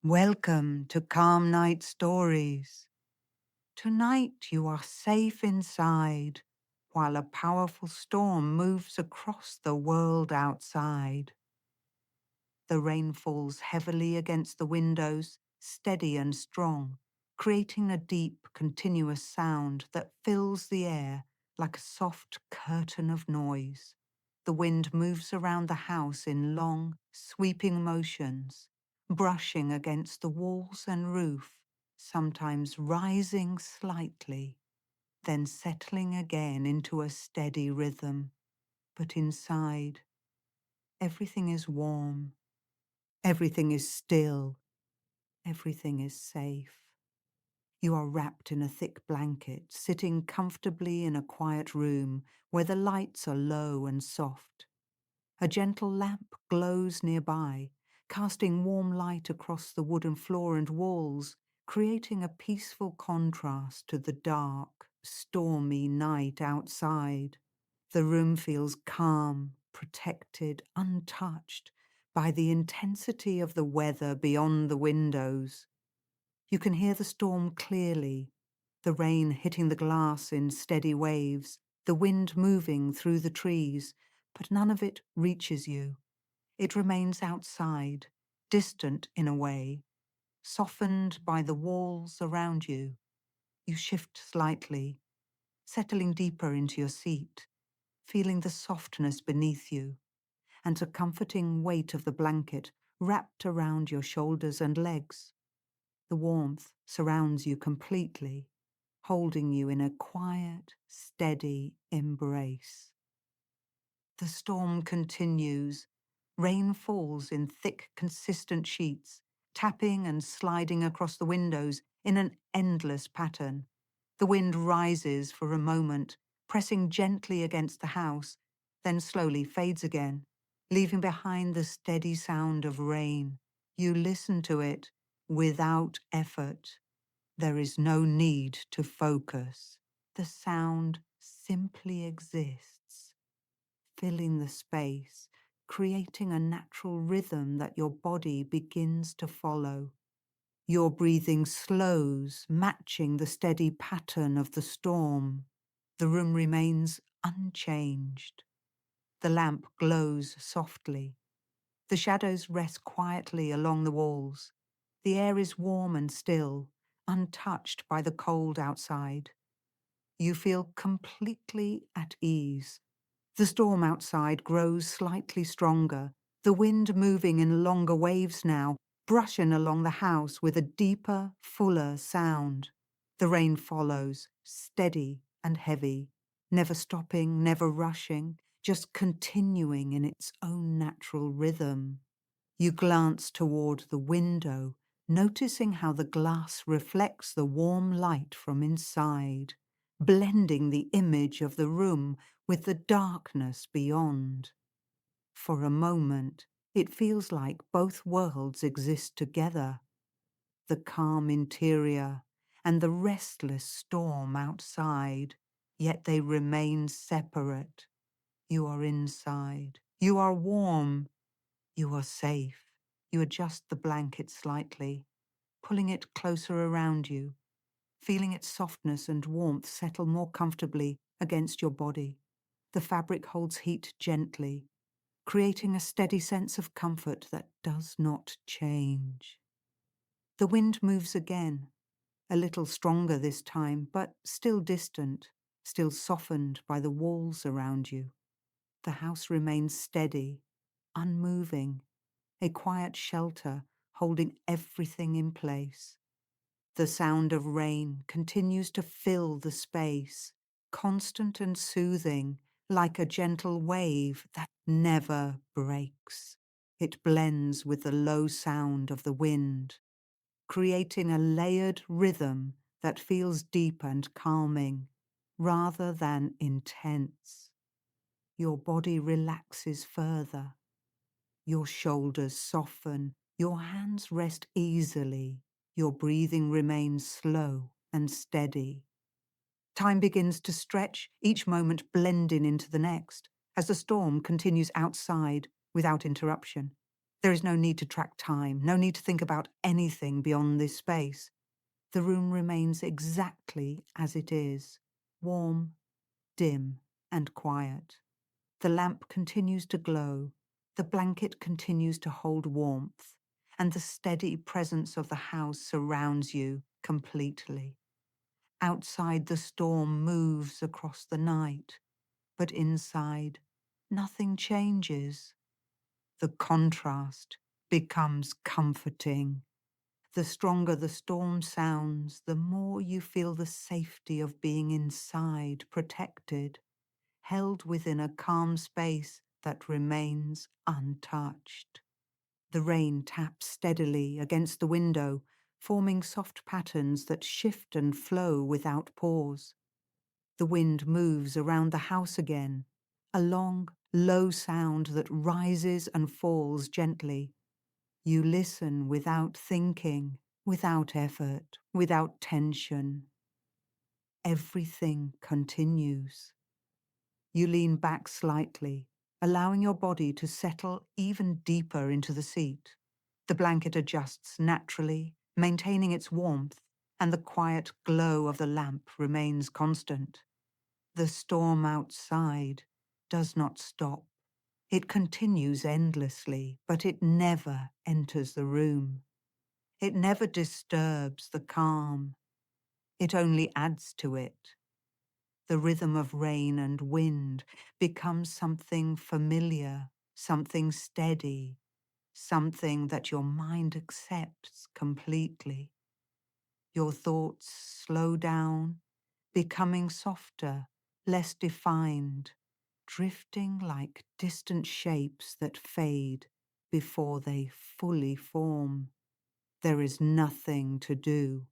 Welcome to Calm Night Stories. Tonight you are safe inside while a powerful storm moves across the world outside. The rain falls heavily against the windows, steady and strong, creating a deep, continuous sound that fills the air like a soft curtain of noise. The wind moves around the house in long, sweeping motions, brushing against the walls and roof, sometimes rising slightly, then settling again into a steady rhythm. But inside, everything is warm, everything is still, everything is safe. You are wrapped in a thick blanket, sitting comfortably in a quiet room where the lights are low and soft. A gentle lamp glows nearby, casting warm light across the wooden floor and walls, creating a peaceful contrast to the dark, stormy night outside. The room feels calm, protected, untouched by the intensity of the weather beyond the windows. You can hear the storm clearly, the rain hitting the glass in steady waves, the wind moving through the trees, but none of it reaches you. It remains outside, distant in a way, softened by the walls around you. You shift slightly, settling deeper into your seat, feeling the softness beneath you, and the comforting weight of the blanket wrapped around your shoulders and legs. The warmth surrounds you completely, holding you in a quiet, steady embrace. The storm continues. Rain falls in thick, consistent sheets, tapping and sliding across the windows in an endless pattern. The wind rises for a moment, pressing gently against the house, then slowly fades again, leaving behind the steady sound of rain. You listen to it without effort. There is no need to focus. The sound simply exists, filling the space, creating a natural rhythm that your body begins to follow. Your breathing slows, matching the steady pattern of the storm. The room remains unchanged. The lamp glows softly. The shadows rest quietly along the walls. The air is warm and still, untouched by the cold outside. You feel completely at ease. The storm outside grows slightly stronger, the wind moving in longer waves now, brushing along the house with a deeper, fuller sound. The rain follows, steady and heavy, never stopping, never rushing, just continuing in its own natural rhythm. You glance toward the window, noticing how the glass reflects the warm light from inside, blending the image of the room with the darkness beyond. For a moment, it feels like both worlds exist together, the calm interior and the restless storm outside, yet they remain separate. You are inside. You are warm. You are safe. You adjust the blanket slightly, pulling it closer around you, feeling its softness and warmth settle more comfortably against your body. The fabric holds heat gently, creating a steady sense of comfort that does not change. The wind moves again, a little stronger this time, but still distant, still softened by the walls around you. The house remains steady, unmoving, a quiet shelter holding everything in place. The sound of rain continues to fill the space, constant and soothing, like a gentle wave that never breaks. It blends with the low sound of the wind, creating a layered rhythm that feels deep and calming, rather than intense. Your body relaxes further. Your shoulders soften, your hands rest easily, your breathing remains slow and steady. Time begins to stretch, each moment blending into the next, as the storm continues outside without interruption. There is no need to track time, no need to think about anything beyond this space. The room remains exactly as it is, warm, dim, and quiet. The lamp continues to glow, the blanket continues to hold warmth, and the steady presence of the house surrounds you completely. Outside, the storm moves across the night, but inside, nothing changes. The contrast becomes comforting. The stronger the storm sounds, the more you feel the safety of being inside, protected, held within a calm space that remains untouched. The rain taps steadily against the window, forming soft patterns that shift and flow without pause. The wind moves around the house again, a long, low sound that rises and falls gently. You listen without thinking, without effort, without tension. Everything continues. You lean back slightly, allowing your body to settle even deeper into the seat. The blanket adjusts naturally, maintaining its warmth, and the quiet glow of the lamp remains constant. The storm outside does not stop. It continues endlessly, but it never enters the room. It never disturbs the calm. It only adds to it. The rhythm of rain and wind becomes something familiar, something steady, something that your mind accepts completely. Your thoughts slow down, becoming softer, less defined, drifting like distant shapes that fade before they fully form. There is nothing to do,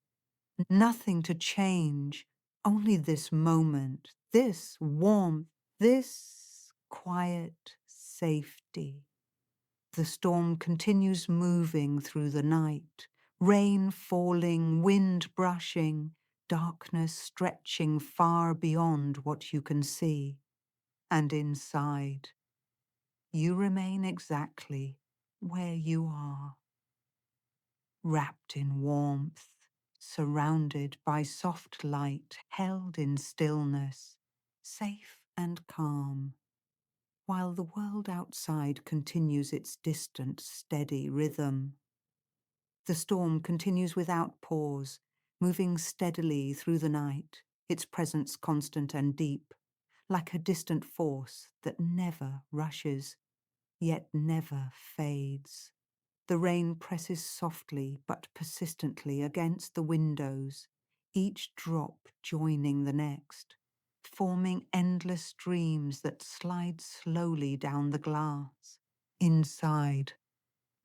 nothing to change, only this moment, this warmth, this quiet safety. The storm continues moving through the night, rain falling, wind brushing, darkness stretching far beyond what you can see. And inside, you remain exactly where you are, wrapped in warmth, surrounded by soft light, held in stillness, safe and calm, while the world outside continues its distant, steady rhythm. The storm continues without pause, moving steadily through the night, its presence constant and deep, like a distant force that never rushes, yet never fades. The rain presses softly but persistently against the windows, each drop joining the next, forming endless streams that slide slowly down the glass. Inside,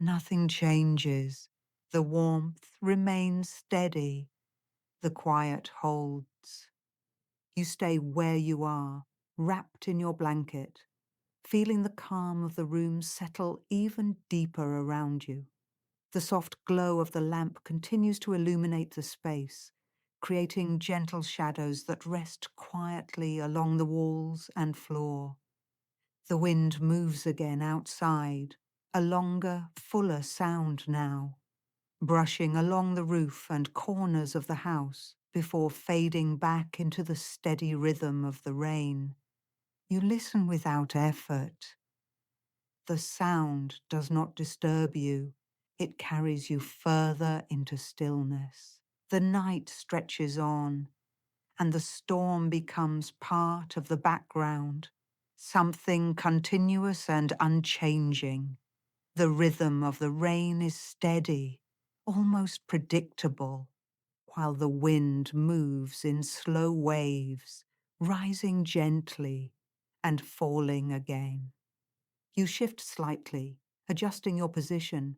nothing changes. The warmth remains steady. The quiet holds. You stay where you are, wrapped in your blanket, feeling the calm of the room settle even deeper around you. The soft glow of the lamp continues to illuminate the space, creating gentle shadows that rest quietly along the walls and floor. The wind moves again outside, a longer, fuller sound now, brushing along the roof and corners of the house before fading back into the steady rhythm of the rain. You listen without effort. The sound does not disturb you. It carries you further into stillness. The night stretches on, and the storm becomes part of the background, something continuous and unchanging. The rhythm of the rain is steady, almost predictable, while the wind moves in slow waves, rising gently and falling again. You shift slightly, adjusting your position,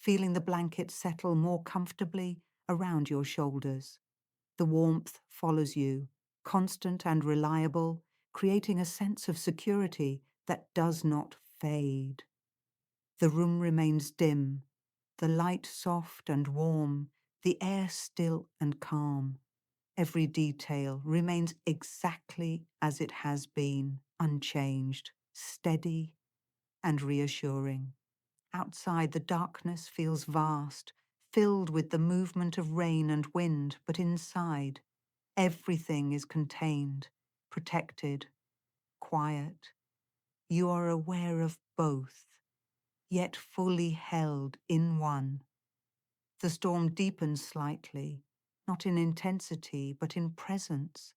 feeling the blanket settle more comfortably around your shoulders. The warmth follows you, constant and reliable, creating a sense of security that does not fade. The room remains dim, the light soft and warm, the air still and calm. Every detail remains exactly as it has been, unchanged, steady and reassuring. Outside, the darkness feels vast, filled with the movement of rain and wind, but inside, everything is contained, protected, quiet. You are aware of both, yet fully held in one. The storm deepens slightly, not in intensity, but in presence.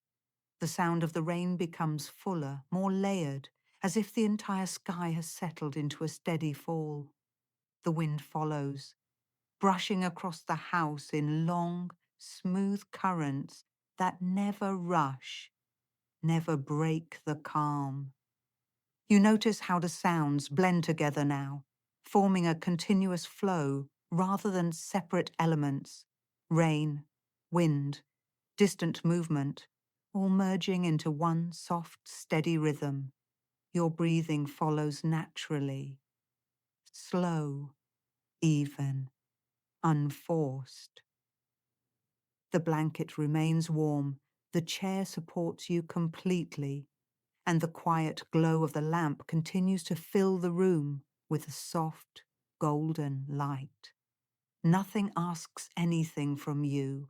The sound of the rain becomes fuller, more layered, as if the entire sky has settled into a steady fall. The wind follows, brushing across the house in long, smooth currents that never rush, never break the calm. You notice how the sounds blend together now, forming a continuous flow rather than separate elements. Rain, wind, distant movement, all merging into one soft, steady rhythm. Your breathing follows naturally, slow, even, unforced. The blanket remains warm, the chair supports you completely, and the quiet glow of the lamp continues to fill the room with a soft, golden light. Nothing asks anything from you.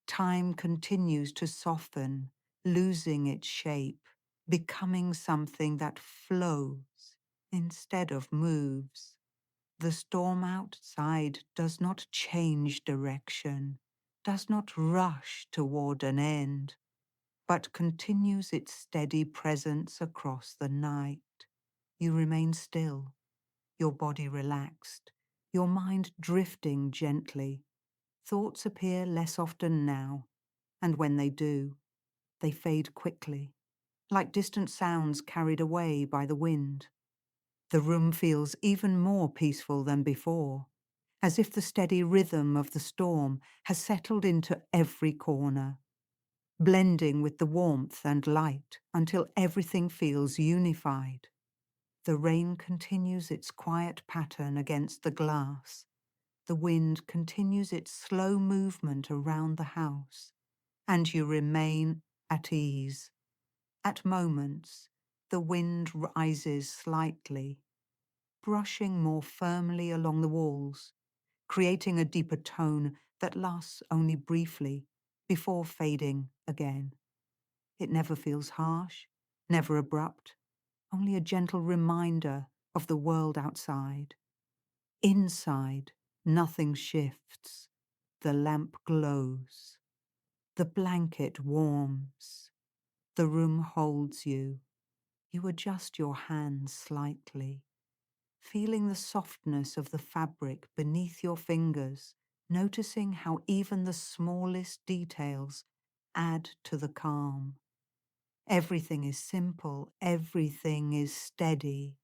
Time continues to soften, losing its shape, becoming something that flows instead of moves. The storm outside does not change direction, does not rush toward an end, but continues its steady presence across the night. You remain still, your body relaxed, your mind drifting gently. Thoughts appear less often now, and when they do, they fade quickly, like distant sounds carried away by the wind. The room feels even more peaceful than before, as if the steady rhythm of the storm has settled into every corner, blending with the warmth and light until everything feels unified. The rain continues its quiet pattern against the glass. The wind continues its slow movement around the house, and you remain at ease. At moments, the wind rises slightly, brushing more firmly along the walls, creating a deeper tone that lasts only briefly before fading again. It never feels harsh, never abrupt, only a gentle reminder of the world outside. Inside, nothing shifts. The lamp glows. The blanket warms. The room holds you. You adjust your hands slightly, feeling the softness of the fabric beneath your fingers, noticing how even the smallest details add to the calm. Everything is simple, everything is steady.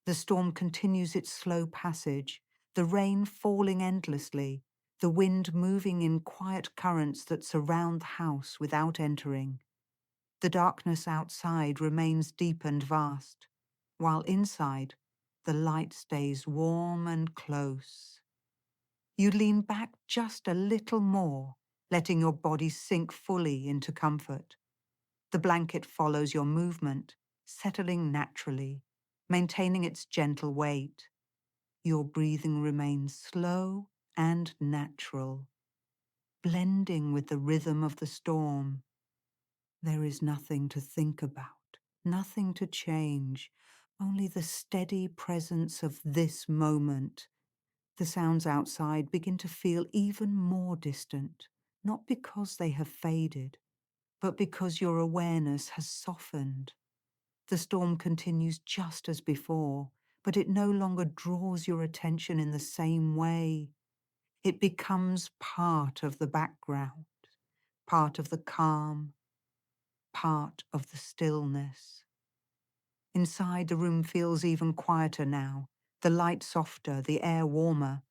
The storm continues its slow passage, the rain falling endlessly, the wind moving in quiet currents that surround the house without entering. The darkness outside remains deep and vast, while inside, the light stays warm and close. You lean back just a little more, letting your body sink fully into comfort. The blanket follows your movement, settling naturally, maintaining its gentle weight. Your breathing remains slow and natural, blending with the rhythm of the storm. There is nothing to think about, nothing to change, only the steady presence of this moment. The sounds outside begin to feel even more distant, not because they have faded, but because your awareness has softened. The storm continues just as before, but it no longer draws your attention in the same way. It becomes part of the background, part of the calm, part of the stillness. Inside, the room feels even quieter now, the light softer, the air warmer.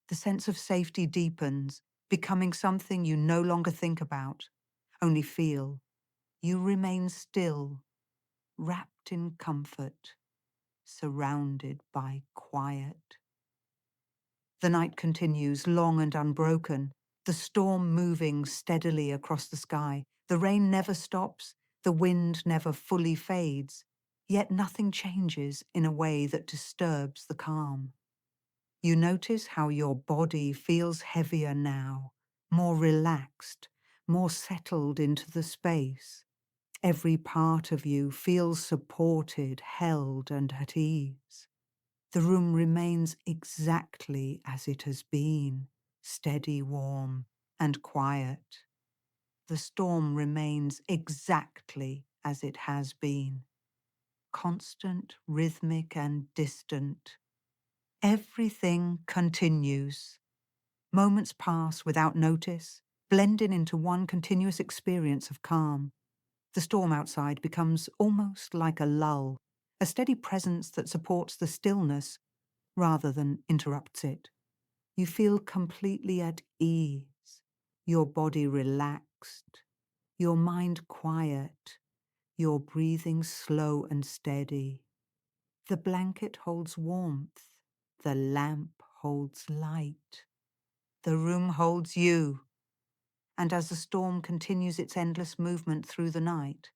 The sense of safety deepens, becoming something you no longer think about, only feel. You remain still, wrapped in comfort, surrounded by quiet. The night continues, long and unbroken, the storm moving steadily across the sky. The rain never stops, the wind never fully fades, yet nothing changes in a way that disturbs the calm. You notice how your body feels heavier now, more relaxed, more settled into the space. Every part of you feels supported, held, and at ease. The room remains exactly as it has been, steady, warm, and quiet. The storm remains exactly as it has been, constant, rhythmic, and distant. Everything continues. Moments pass without notice, blending into one continuous experience of calm. The storm outside becomes almost like a lull, a steady presence that supports the stillness rather than interrupts it. You feel completely at ease, your body relaxed, your mind quiet, your breathing slow and steady. The blanket holds warmth, the lamp holds light, the room holds you. And as the storm continues its endless movement through the night,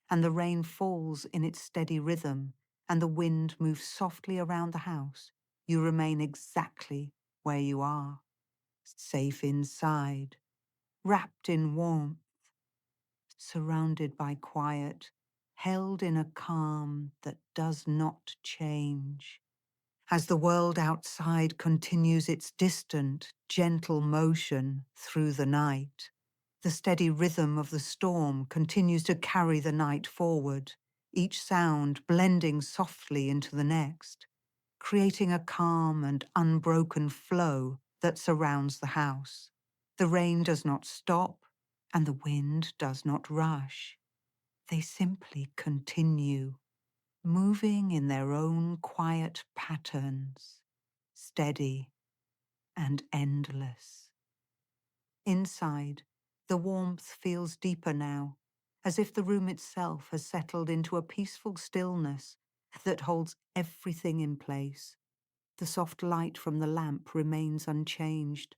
and the rain falls in its steady rhythm, and the wind moves softly around the house, you remain exactly where you are, safe inside, wrapped in warmth, surrounded by quiet, held in a calm that does not change. As the world outside continues its distant, gentle motion through the night, the steady rhythm of the storm continues to carry the night forward, each sound blending softly into the next, creating a calm and unbroken flow that surrounds the house. The rain does not stop, and the wind does not rush. They simply continue, moving in their own quiet patterns, steady and endless. Inside, the warmth feels deeper now, as if the room itself has settled into a peaceful stillness that holds everything in place. The soft light from the lamp remains unchanged,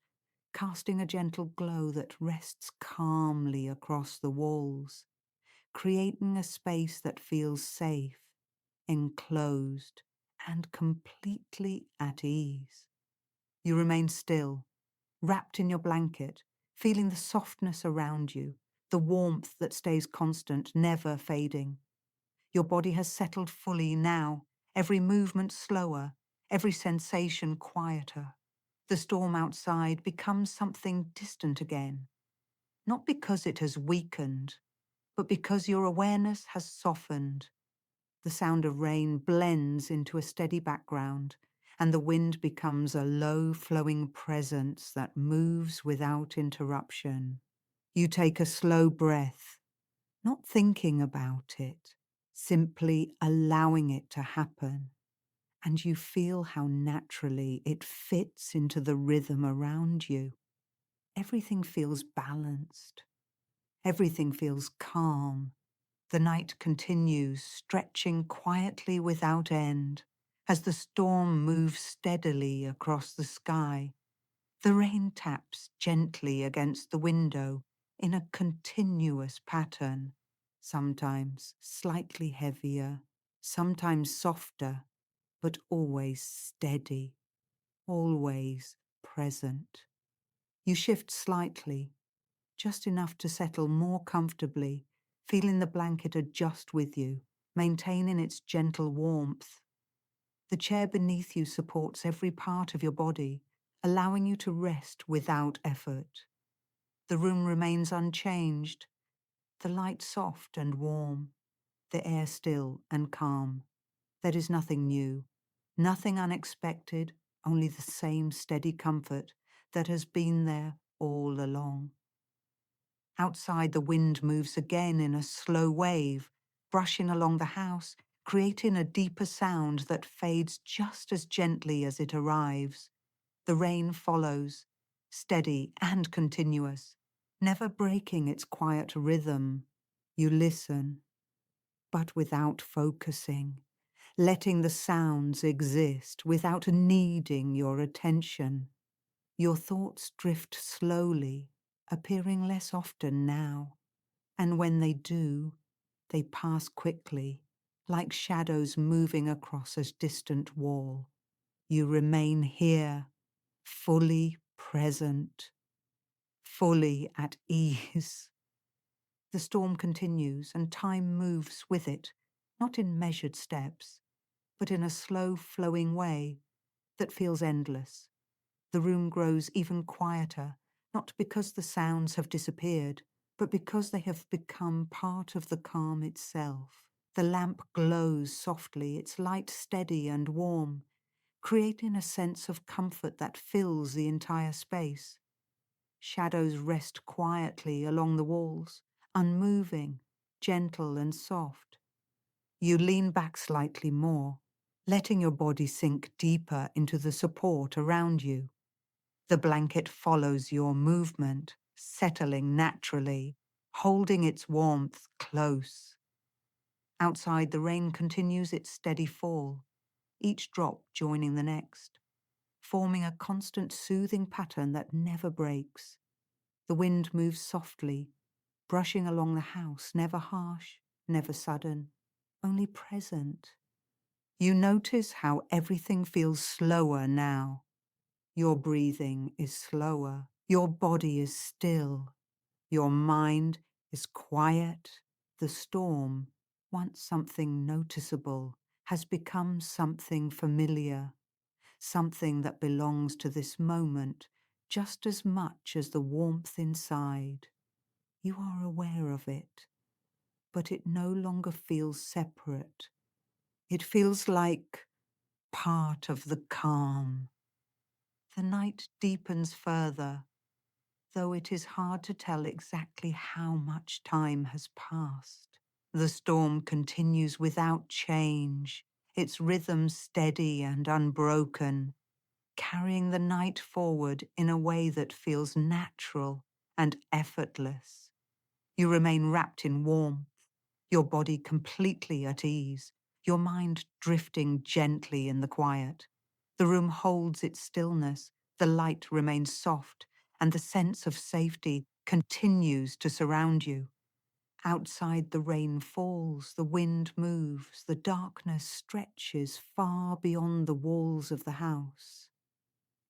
casting a gentle glow that rests calmly across the walls, creating a space that feels safe, enclosed, and completely at ease. You remain still, wrapped in your blanket, feeling the softness around you, the warmth that stays constant, never fading. Your body has settled fully now, every movement slower, every sensation quieter. The storm outside becomes something distant again, not because it has weakened, but because your awareness has softened. The sound of rain blends into a steady background, and the wind becomes a low flowing presence that moves without interruption. You take a slow breath, not thinking about it, simply allowing it to happen, and you feel how naturally it fits into the rhythm around you. Everything feels balanced. Everything feels calm. The night continues, stretching quietly without end, as the storm moves steadily across the sky. The rain taps gently against the window in a continuous pattern, sometimes slightly heavier, sometimes softer, but always steady, always present. You shift slightly, just enough to settle more comfortably, feeling the blanket adjust with you, maintaining its gentle warmth. The chair beneath you supports every part of your body, allowing you to rest without effort. The room remains unchanged, the light soft and warm, the air still and calm. There is nothing new, nothing unexpected, only the same steady comfort that has been there all along. Outside, the wind moves again in a slow wave, brushing along the house, creating a deeper sound that fades just as gently as it arrives. The rain follows, steady and continuous, never breaking its quiet rhythm. You listen, but without focusing, letting the sounds exist without needing your attention. Your thoughts drift slowly, appearing less often now. And when they do, they pass quickly, like shadows moving across a distant wall. You remain here, fully present, fully at ease. The storm continues and time moves with it, not in measured steps, but in a slow flowing way that feels endless. The room grows even quieter, not because the sounds have disappeared, but because they have become part of the calm itself. The lamp glows softly, its light steady and warm, creating a sense of comfort that fills the entire space. Shadows rest quietly along the walls, unmoving, gentle and soft. You lean back slightly more, letting your body sink deeper into the support around you. The blanket follows your movement, settling naturally, holding its warmth close. Outside, the rain continues its steady fall, each drop joining the next, forming a constant soothing pattern that never breaks. The wind moves softly, brushing along the house, never harsh, never sudden, only present. You notice how everything feels slower now. Your breathing is slower, your body is still, your mind is quiet. The storm, once something noticeable, has become something familiar, something that belongs to this moment just as much as the warmth inside. You are aware of it, but it no longer feels separate. It feels like part of the calm. The night deepens further, though it is hard to tell exactly how much time has passed. The storm continues without change, its rhythm steady and unbroken, carrying the night forward in a way that feels natural and effortless. You remain wrapped in warmth, your body completely at ease, your mind drifting gently in the quiet. The room holds its stillness, the light remains soft, and the sense of safety continues to surround you. Outside, the rain falls, the wind moves, the darkness stretches far beyond the walls of the house.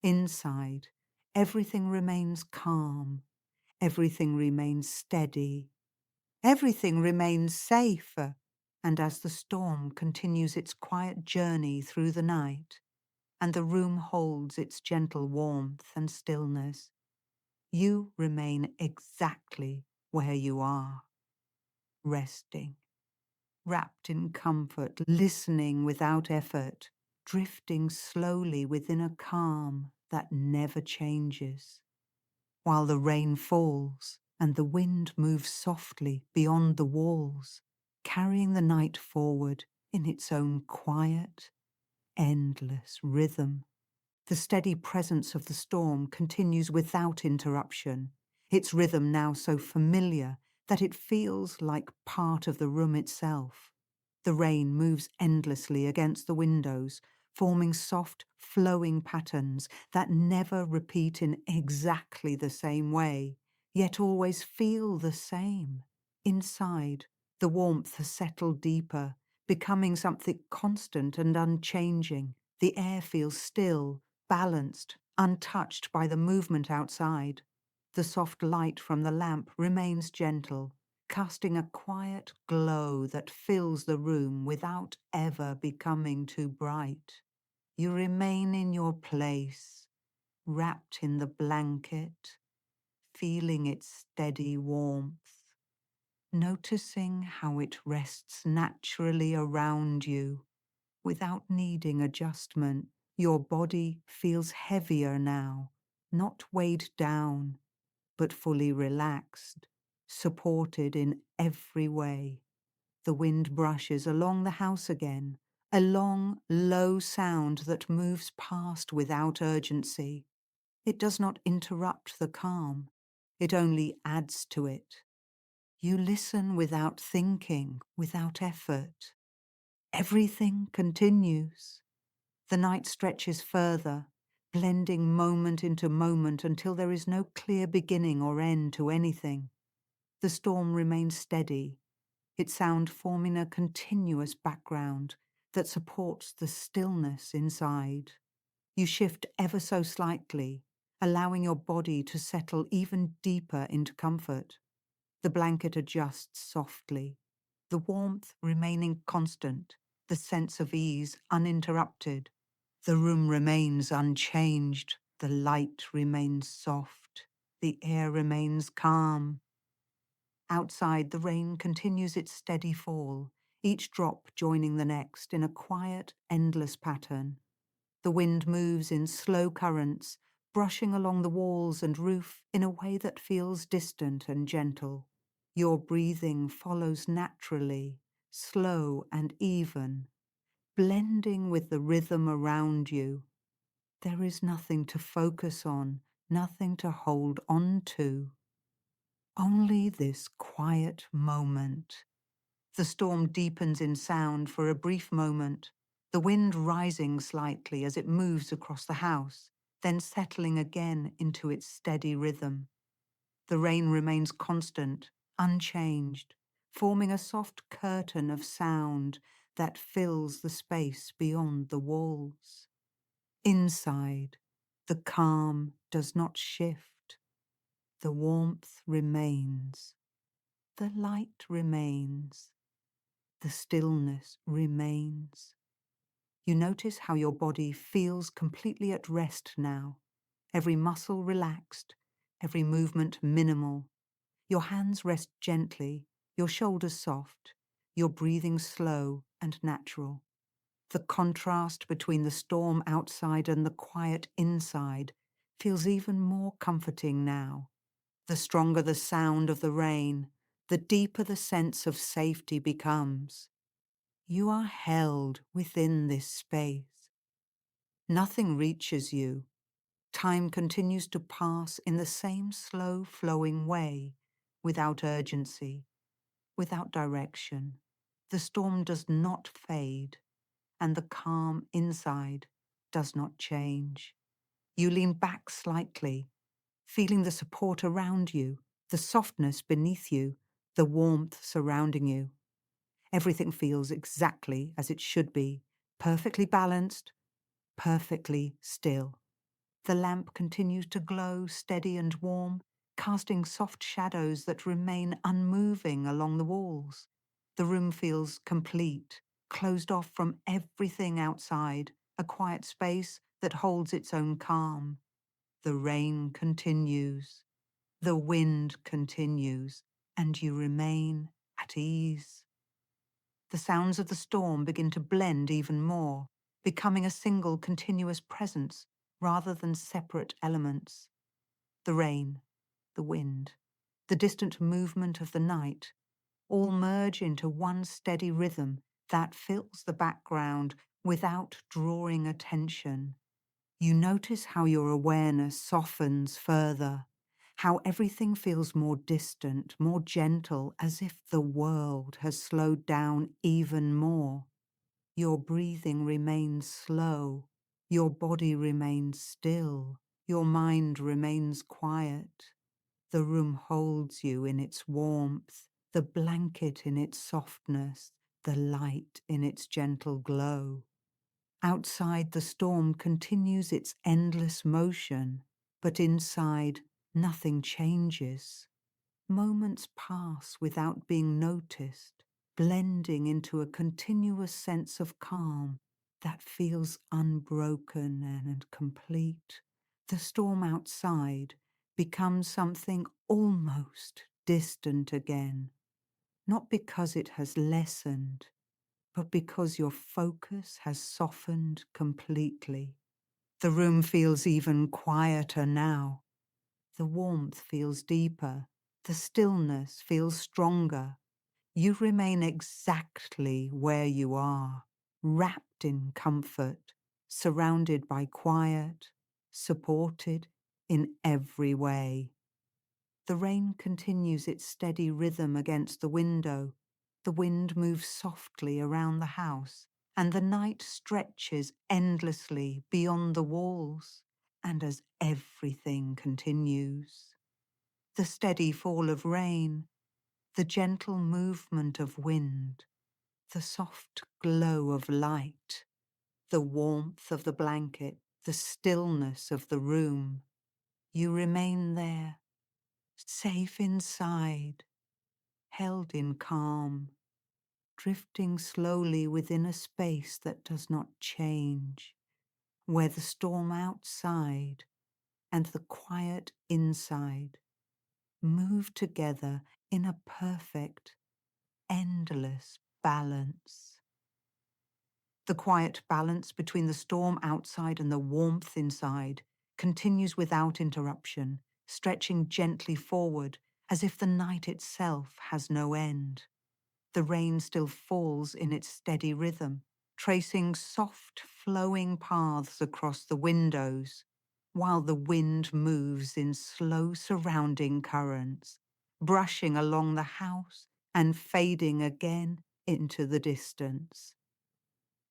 Inside, everything remains calm, everything remains steady, everything remains safe. And as the storm continues its quiet journey through the night, and the room holds its gentle warmth and stillness, you remain exactly where you are, resting, wrapped in comfort, listening without effort, drifting slowly within a calm that never changes. While the rain falls and the wind moves softly beyond the walls, carrying the night forward in its own quiet, endless rhythm. The steady presence of the storm continues without interruption, its rhythm now so familiar that it feels like part of the room itself. The rain moves endlessly against the windows, forming soft, flowing patterns that never repeat in exactly the same way, yet always feel the same. Inside, the warmth has settled deeper, becoming something constant and unchanging. The air feels still, balanced, untouched by the movement outside. The soft light from the lamp remains gentle, casting a quiet glow that fills the room without ever becoming too bright. You remain in your place, wrapped in the blanket, feeling its steady warmth, noticing how it rests naturally around you without needing adjustment. Your body feels heavier now, not weighed down, but fully relaxed, supported in every way. The wind brushes along the house again, a long, low sound that moves past without urgency. It does not interrupt the calm, it only adds to it. You listen without thinking, without effort. Everything continues. The night stretches further, blending moment into moment until there is no clear beginning or end to anything. The storm remains steady, its sound forming a continuous background that supports the stillness inside. You shift ever so slightly, allowing your body to settle even deeper into comfort. The blanket adjusts softly, the warmth remaining constant, the sense of ease uninterrupted. The room remains unchanged, the light remains soft, the air remains calm. Outside, the rain continues its steady fall, each drop joining the next in a quiet, endless pattern. The wind moves in slow currents, brushing along the walls and roof in a way that feels distant and gentle. Your breathing follows naturally, slow and even, blending with the rhythm around you. There is nothing to focus on, nothing to hold on to. Only this quiet moment. The storm deepens in sound for a brief moment, the wind rising slightly as it moves across the house, then settling again into its steady rhythm. The rain remains constant, unchanged, forming a soft curtain of sound that fills the space beyond the walls. Inside, the calm does not shift. The warmth remains. The light remains. The stillness remains. You notice how your body feels completely at rest now, every muscle relaxed, every movement minimal. Your hands rest gently, your shoulders soft, your breathing slow and natural. The contrast between the storm outside and the quiet inside feels even more comforting now. The stronger the sound of the rain, the deeper the sense of safety becomes. You are held within this space. Nothing reaches you. Time continues to pass in the same slow flowing way, without urgency, without direction. The storm does not fade, and the calm inside does not change. You lean back slightly, feeling the support around you, the softness beneath you, the warmth surrounding you. Everything feels exactly as it should be, perfectly balanced, perfectly still. The lamp continues to glow steady and warm, casting soft shadows that remain unmoving along the walls. The room feels complete, closed off from everything outside, a quiet space that holds its own calm. The rain continues, the wind continues, and you remain at ease. The sounds of the storm begin to blend even more, becoming a single continuous presence rather than separate elements. The rain, the wind, the distant movement of the night all merge into one steady rhythm that fills the background without drawing attention. You notice how your awareness softens further, how everything feels more distant, more gentle, as if the world has slowed down even more. Your breathing remains slow, your body remains still, your mind remains quiet. The room holds you in its warmth, the blanket in its softness, the light in its gentle glow. Outside, the storm continues its endless motion, but inside, nothing changes. Moments pass without being noticed, blending into a continuous sense of calm that feels unbroken and complete. The storm outside becomes something almost distant again, not because it has lessened, but because your focus has softened completely. The room feels even quieter now. The warmth feels deeper. The stillness feels stronger. You remain exactly where you are, wrapped in comfort, surrounded by quiet, supported in every way. The rain continues its steady rhythm against the window. The wind moves softly around the house, and the night stretches endlessly beyond the walls. And as everything continues, the steady fall of rain, the gentle movement of wind, the soft glow of light, the warmth of the blanket, the stillness of the room. You remain there, safe inside, held in calm, drifting slowly within a space that does not change, where the storm outside and the quiet inside move together in a perfect, endless balance. The quiet balance between the storm outside and the warmth inside continues without interruption, stretching gently forward as if the night itself has no end. The rain still falls in its steady rhythm, tracing soft, flowing paths across the windows, while the wind moves in slow surrounding currents, brushing along the house and fading again into the distance.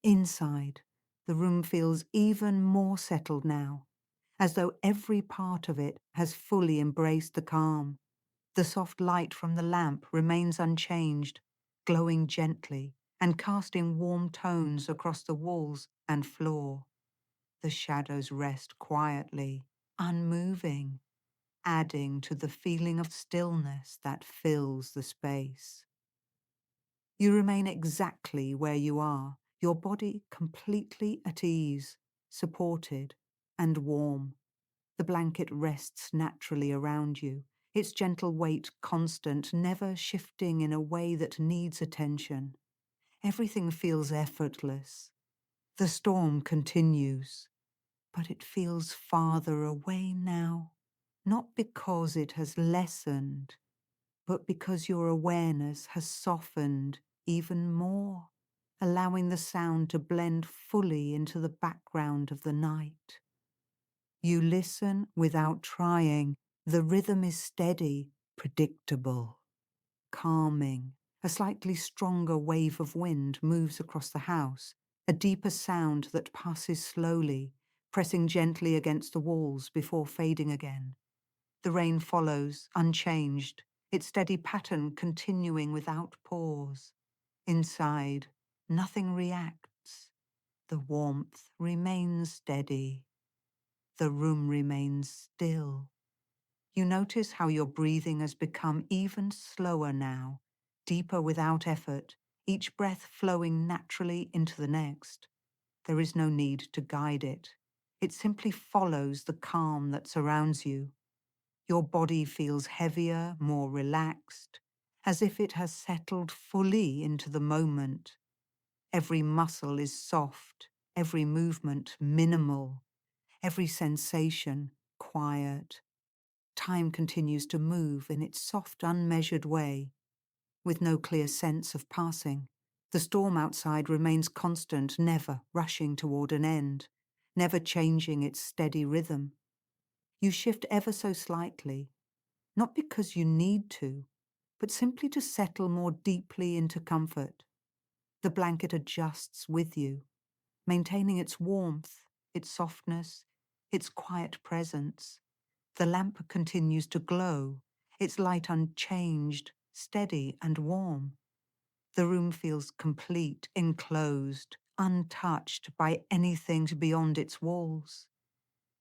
Inside, the room feels even more settled now, as though every part of it has fully embraced the calm. The soft light from the lamp remains unchanged, glowing gently and casting warm tones across the walls and floor. The shadows rest quietly, unmoving, adding to the feeling of stillness that fills the space. You remain exactly where you are, your body completely at ease, supported and warm. The blanket rests naturally around you, its gentle weight constant, never shifting in a way that needs attention. Everything feels effortless. The storm continues, but it feels farther away now, not because it has lessened, but because your awareness has softened even more, allowing the sound to blend fully into the background of the night. You listen without trying. The rhythm is steady, predictable, calming. A slightly stronger wave of wind moves across the house, a deeper sound that passes slowly, pressing gently against the walls before fading again. The rain follows, unchanged, its steady pattern continuing without pause. Inside, nothing reacts. The warmth remains steady. The room remains still. You notice how your breathing has become even slower now, deeper without effort, each breath flowing naturally into the next. There is no need to guide it. It simply follows the calm that surrounds you. Your body feels heavier, more relaxed, as if it has settled fully into the moment. Every muscle is soft, every movement minimal, every sensation quiet. Time continues to move in its soft, unmeasured way, with no clear sense of passing. The storm outside remains constant, never rushing toward an end, never changing its steady rhythm. You shift ever so slightly, not because you need to, but simply to settle more deeply into comfort. The blanket adjusts with you, maintaining its warmth, its softness, its quiet presence. The lamp continues to glow, its light unchanged, steady and warm. The room feels complete, enclosed, untouched by anything beyond its walls.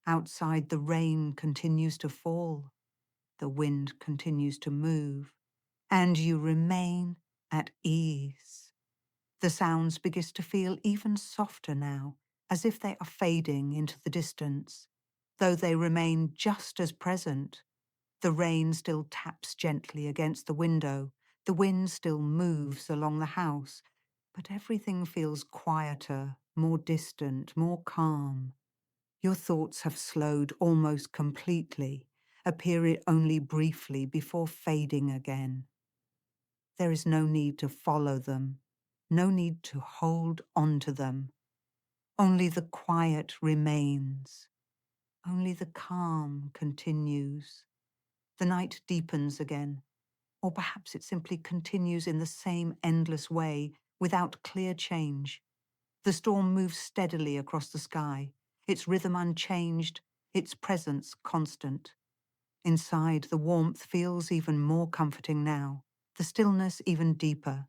Outside, the rain continues to fall. The wind continues to move, and you remain at ease. The sounds begin to feel even softer now, as if they are fading into the distance. Though they remain just as present, the rain still taps gently against the window, the wind still moves along the house, but everything feels quieter, more distant, more calm. Your thoughts have slowed almost completely, appearing only briefly before fading again. There is no need to follow them, no need to hold onto them. Only the quiet remains. Only the calm continues. The night deepens again, or perhaps it simply continues in the same endless way, without clear change. The storm moves steadily across the sky, its rhythm unchanged, its presence constant. Inside, the warmth feels even more comforting now, the stillness even deeper,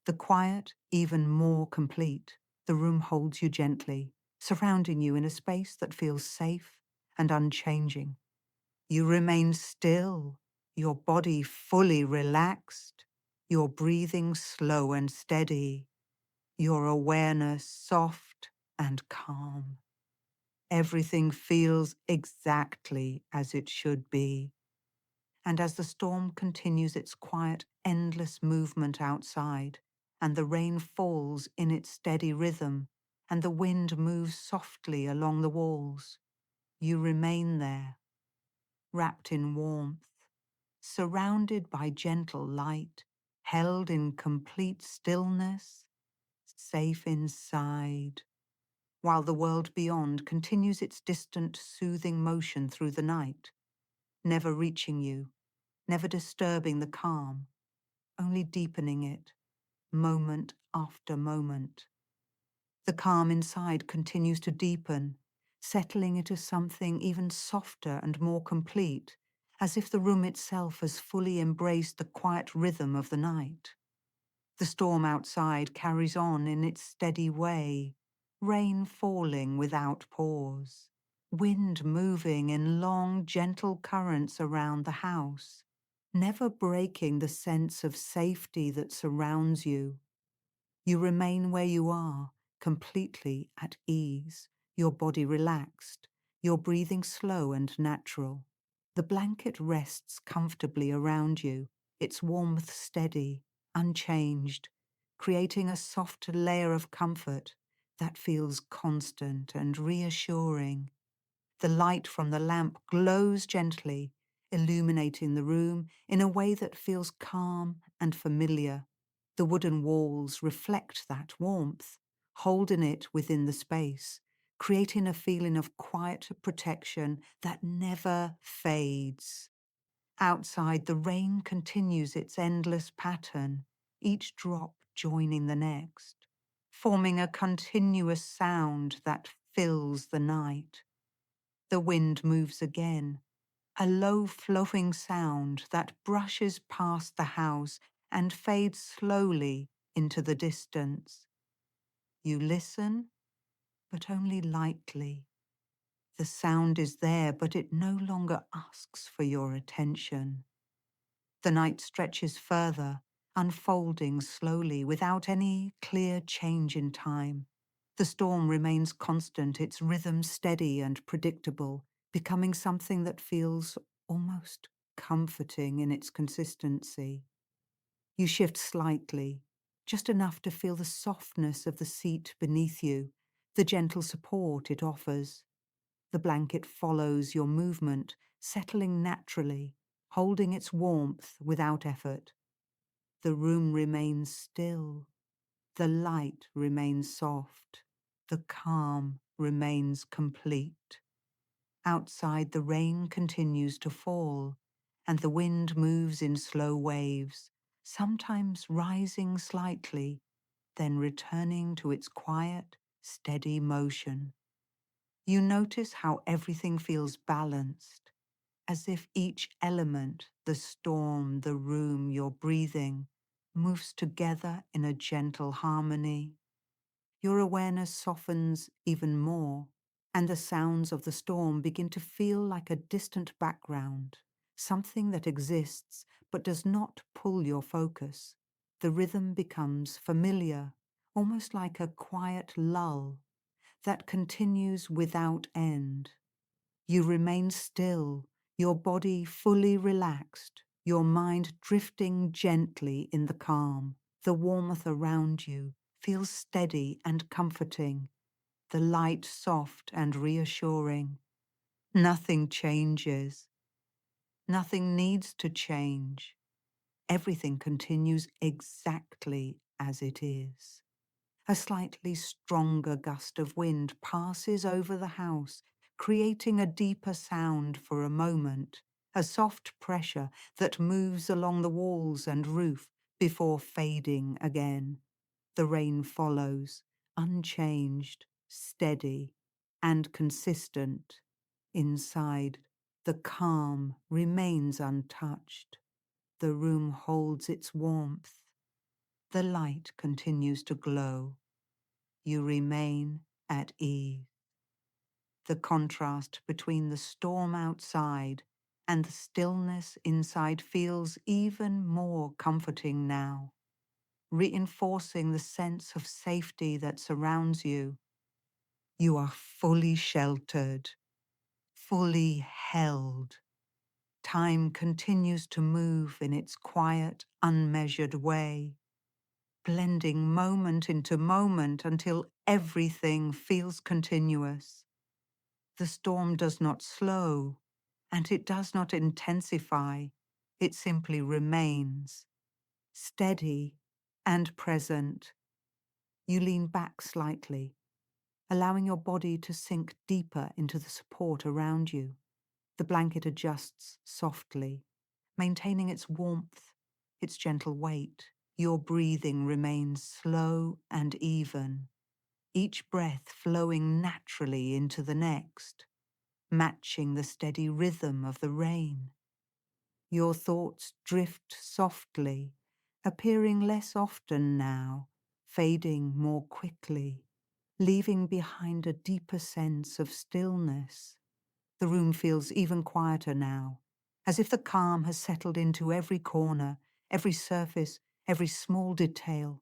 the quiet even more complete. The room holds you gently, surrounding you in a space that feels safe and unchanging. You remain still, your body fully relaxed, your breathing slow and steady, your awareness soft and calm. Everything feels exactly as it should be. And as the storm continues its quiet, endless movement outside, and the rain falls in its steady rhythm, and the wind moves softly along the walls, you remain there, wrapped in warmth, surrounded by gentle light, held in complete stillness, safe inside, while the world beyond continues its distant, soothing motion through the night, never reaching you, never disturbing the calm, only deepening it, moment after moment. The calm inside continues to deepen, settling into something even softer and more complete, as if the room itself has fully embraced the quiet rhythm of the night. The storm outside carries on in its steady way, rain falling without pause, wind moving in long, gentle currents around the house, never breaking the sense of safety that surrounds you. You remain where you are, completely at ease, your body relaxed, your breathing slow and natural. The blanket rests comfortably around you, its warmth steady, unchanged, creating a soft layer of comfort that feels constant and reassuring. The light from the lamp glows gently, illuminating the room in a way that feels calm and familiar. The wooden walls reflect that warmth, holding it within the space, creating a feeling of quiet protection that never fades. Outside, the rain continues its endless pattern, each drop joining the next, forming a continuous sound that fills the night. The wind moves again, a low flowing sound that brushes past the house and fades slowly into the distance. You listen, but only lightly. The sound is there, but it no longer asks for your attention. The night stretches further, unfolding slowly without any clear change in time. The storm remains constant, its rhythm steady and predictable, becoming something that feels almost comforting in its consistency. You shift slightly, just enough to feel the softness of the seat beneath you, the gentle support it offers. The blanket follows your movement, settling naturally, holding its warmth without effort. The room remains still. The light remains soft. The calm remains complete. Outside, the rain continues to fall, and the wind moves in slow waves, sometimes rising slightly, then returning to its quiet, steady motion. You notice how everything feels balanced, as if each element, the storm, the room, your breathing, moves together in a gentle harmony. Your awareness softens even more, and the sounds of the storm begin to feel like a distant background, something that exists but does not pull your focus. The rhythm becomes familiar, almost like a quiet lull that continues without end. You remain still, your body fully relaxed, your mind drifting gently in the calm. The warmth around you feels steady and comforting, the light soft and reassuring. Nothing changes. Nothing needs to change. Everything continues exactly as it is. A slightly stronger gust of wind passes over the house, creating a deeper sound for a moment, a soft pressure that moves along the walls and roof before fading again. The rain follows, unchanged, steady, and consistent. Inside, the calm remains untouched. The room holds its warmth. The light continues to glow. You remain at ease. The contrast between the storm outside and the stillness inside feels even more comforting now, reinforcing the sense of safety that surrounds you. You are fully sheltered, fully held. Time continues to move in its quiet, unmeasured way, blending moment into moment until everything feels continuous. The storm does not slow, and it does not intensify. It simply remains, steady and present. You lean back slightly, allowing your body to sink deeper into the support around you. The blanket adjusts softly, maintaining its warmth, its gentle weight. Your breathing remains slow and even, each breath flowing naturally into the next, matching the steady rhythm of the rain. Your thoughts drift softly, appearing less often now, fading more quickly, leaving behind a deeper sense of stillness. The room feels even quieter now, as if the calm has settled into every corner, every surface, every small detail.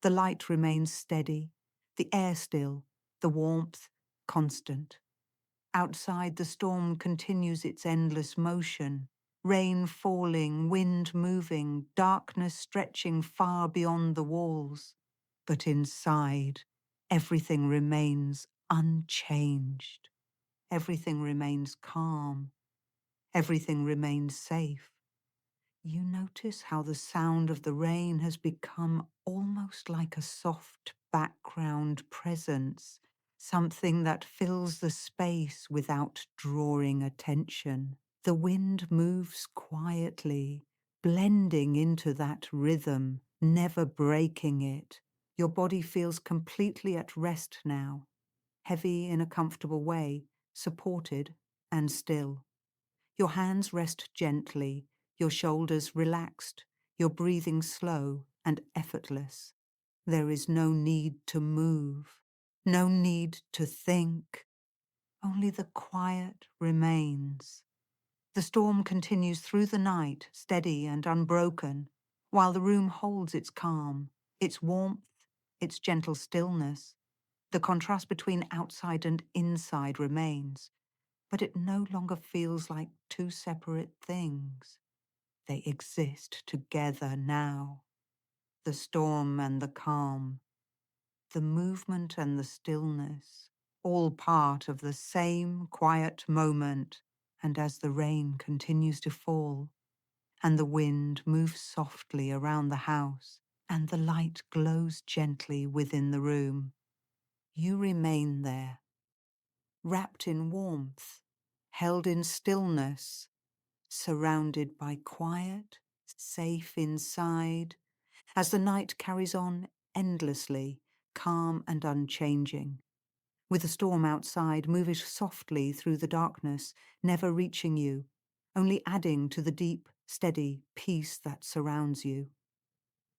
The light remains steady, the air still, the warmth constant. Outside, the storm continues its endless motion, rain falling, wind moving, darkness stretching far beyond the walls. But inside, everything remains unchanged. Everything remains calm. Everything remains safe. You notice how the sound of the rain has become almost like a soft background presence, something that fills the space without drawing attention. The wind moves quietly, blending into that rhythm, never breaking it. Your body feels completely at rest now, heavy in a comfortable way, supported and still. Your hands rest gently, your shoulders relaxed, your breathing slow and effortless. There is no need to move, no need to think. Only the quiet remains. The storm continues through the night, steady and unbroken, while the room holds its calm, its warmth, its gentle stillness. The contrast between outside and inside remains, but it no longer feels like two separate things. They exist together now. The storm and the calm, the movement and the stillness, all part of the same quiet moment. And as the rain continues to fall, and the wind moves softly around the house, and the light glows gently within the room, you remain there, wrapped in warmth, held in stillness, surrounded by quiet, safe inside, as the night carries on endlessly, calm and unchanging. With the storm outside moving softly through the darkness, never reaching you, only adding to the deep, steady peace that surrounds you.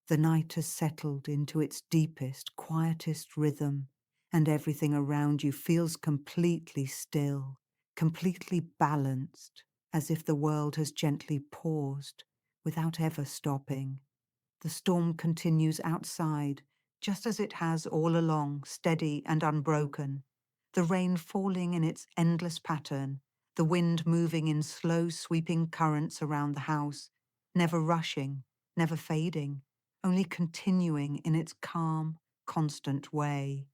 The night has settled into its deepest, quietest rhythm, and everything around you feels completely still, completely balanced, as if the world has gently paused without ever stopping. The storm continues outside, just as it has all along, steady and unbroken. The rain falling in its endless pattern, the wind moving in slow, sweeping currents around the house, never rushing, never fading, only continuing in its calm, constant way.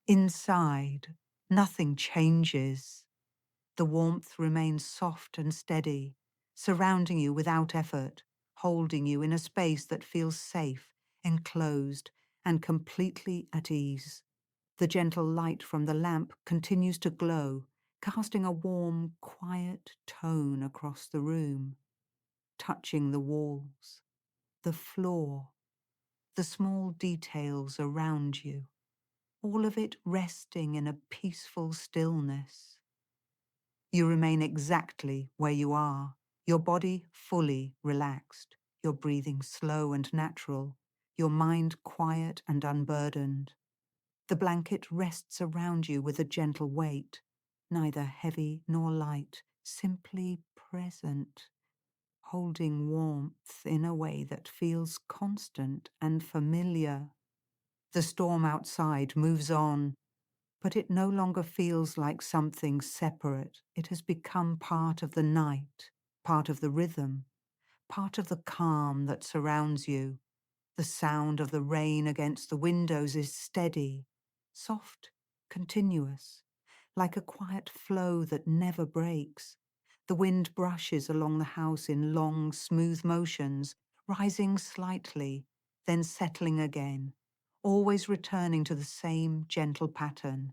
Inside, nothing changes. The warmth remains soft and steady, surrounding you without effort, holding you in a space that feels safe, enclosed, and completely at ease. The gentle light from the lamp continues to glow, casting a warm, quiet tone across the room, touching the walls, the floor, the small details around you, all of it resting in a peaceful stillness. You remain exactly where you are, your body fully relaxed, your breathing slow and natural, your mind quiet and unburdened. The blanket rests around you with a gentle weight, neither heavy nor light, simply present, holding warmth in a way that feels constant and familiar. The storm outside moves on, but it no longer feels like something separate. It has become part of the night, part of the rhythm, part of the calm that surrounds you. The sound of the rain against the windows is steady, soft, continuous, like a quiet flow that never breaks. The wind brushes along the house in long, smooth motions, rising slightly, then settling again, always returning to the same gentle pattern.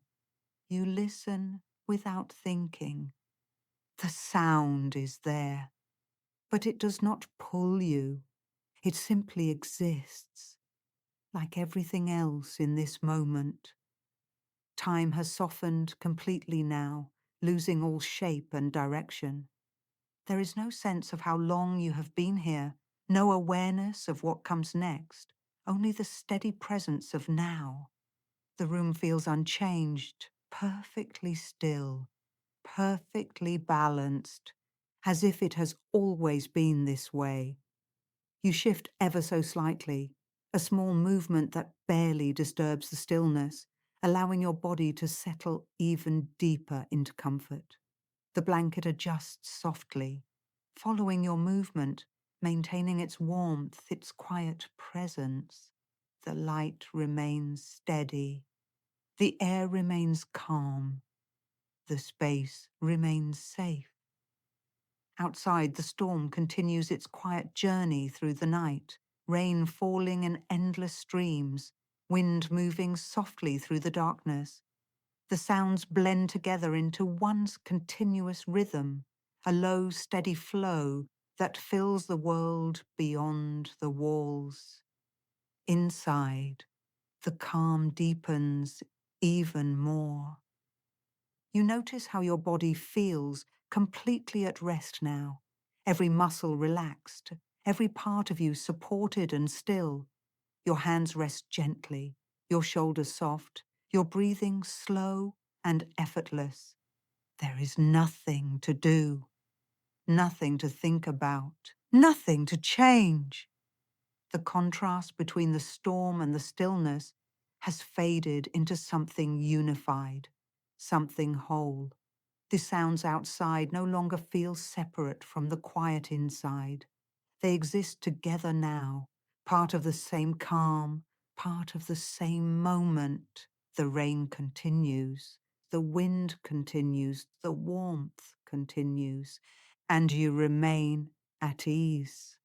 You listen without thinking. The sound is there, but it does not pull you. It simply exists, like everything else in this moment. Time has softened completely now, losing all shape and direction. There is no sense of how long you have been here, no awareness of what comes next, only the steady presence of now. The room feels unchanged, perfectly still, perfectly balanced, as if it has always been this way. You shift ever so slightly, a small movement that barely disturbs the stillness, allowing your body to settle even deeper into comfort. The blanket adjusts softly, following your movement, maintaining its warmth, its quiet presence. The light remains steady. The air remains calm. The space remains safe. Outside, the storm continues its quiet journey through the night, rain falling in endless streams, wind moving softly through the darkness. The sounds blend together into one continuous rhythm, a low, steady flow that fills the world beyond the walls. Inside, the calm deepens even more. You notice how your body feels completely at rest now, every muscle relaxed, every part of you supported and still. Your hands rest gently, your shoulders soft, your breathing slow and effortless. There is nothing to do, nothing to think about, nothing to change. The contrast between the storm and the stillness has faded into something unified, something whole. The sounds outside no longer feel separate from the quiet inside. They exist together now, part of the same calm, part of the same moment. The rain continues, the wind continues, the warmth continues, and you remain at ease.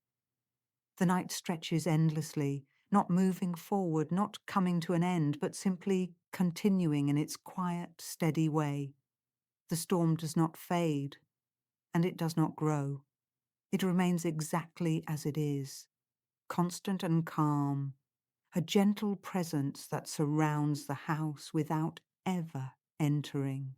The night stretches endlessly, not moving forward, not coming to an end, but simply continuing in its quiet, steady way. The storm does not fade, and it does not grow. It remains exactly as it is, constant and calm, a gentle presence that surrounds the house without ever entering.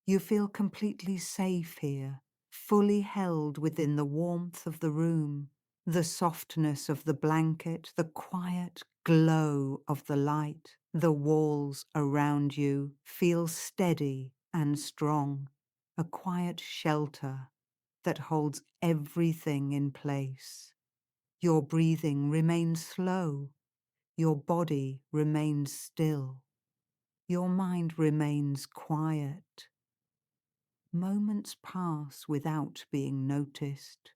You feel completely safe here, fully held within the warmth of the room, the softness of the blanket, the quiet glow of the light. The walls around you feel steady and strong, a quiet shelter that holds everything in place. Your breathing remains slow, your body remains still, your mind remains quiet. Moments pass without being noticed,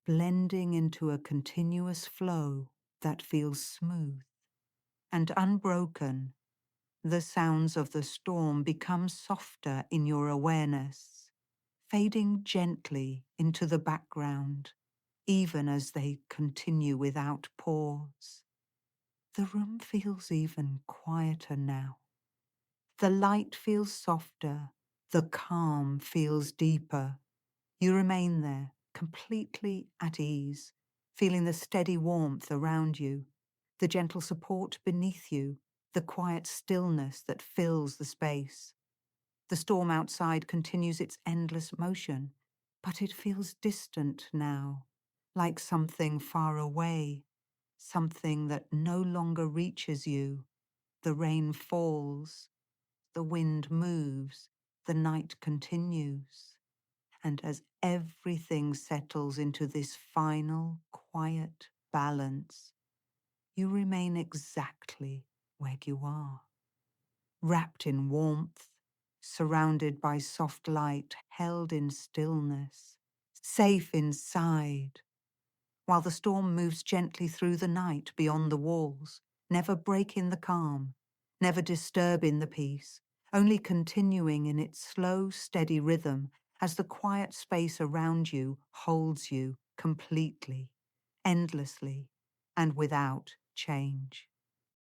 blending into a continuous flow that feels smooth and unbroken. The sounds of the storm become softer in your awareness, fading gently into the background, even as they continue without pause. The room feels even quieter now. The light feels softer, the calm feels deeper. You remain there, completely at ease, feeling the steady warmth around you, the gentle support beneath you, the quiet stillness that fills the space. The storm outside continues its endless motion, but it feels distant now, like something far away, something that no longer reaches you. The rain falls, the wind moves, the night continues. And as everything settles into this final, quiet balance, you remain exactly where you are, wrapped in warmth, surrounded by soft light, held in stillness, safe inside, while the storm moves gently through the night beyond the walls, never breaking the calm, never disturbing the peace, only continuing in its slow, steady rhythm as the quiet space around you holds you completely, endlessly, and without change.